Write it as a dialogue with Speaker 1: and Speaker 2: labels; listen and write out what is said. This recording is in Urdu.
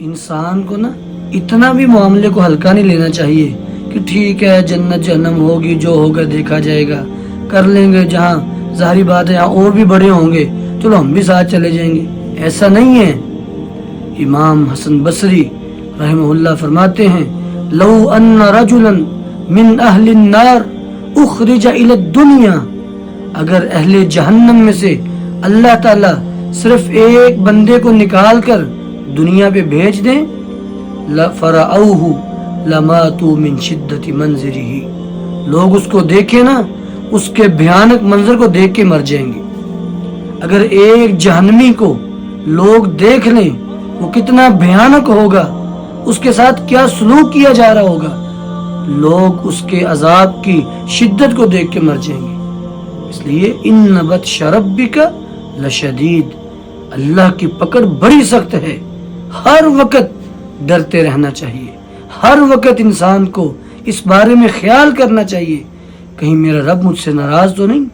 Speaker 1: انسان کو نا اتنا بھی معاملے کو ہلکا نہیں لینا چاہیے کہ ٹھیک ہے جنت جہنم ہوگی، جو ہوگا دیکھا جائے گا، کر لیں گے، جہاں ظاہری بات ہے یہاں اور بھی بڑے ہوں گے چلو ہم بھی ساتھ چلے جائیں گے، ایسا نہیں ہے۔ امام حسن بصری رحمہ اللہ فرماتے ہیں لو ان رجلا من اہل النار اخرج الى الدنیا، اگر اہل جہنم میں سے اللہ تعالی صرف ایک بندے کو نکال کر دنیا پہ بھیج دیں لَفَرَعَوْهُ لَمَاتُوا مِنْ شِدَّةِ مَنْظِرِهِ، لوگ اس کو دیکھیں نا اس کے بھیانک منظر کو دیکھ کے مر جائیں گے۔ اگر ایک جہنمی کو لوگ دیکھ لیں وہ کتنا بھیانک ہوگا، اس کے ساتھ کیا سلوک کیا جا رہا ہوگا، لوگ اس کے عذاب کی شدت کو دیکھ کے مر جائیں گے۔ اس لیے اِنَّ بَطْشَ رَبِّكَ لَشَدِيدٌ، اللہ کی پکڑ بڑی سخت ہے۔ ہر وقت ڈرتے رہنا چاہیے، ہر وقت انسان کو اس بارے میں خیال کرنا چاہیے کہیں میرا رب مجھ سے ناراض تو نہیں۔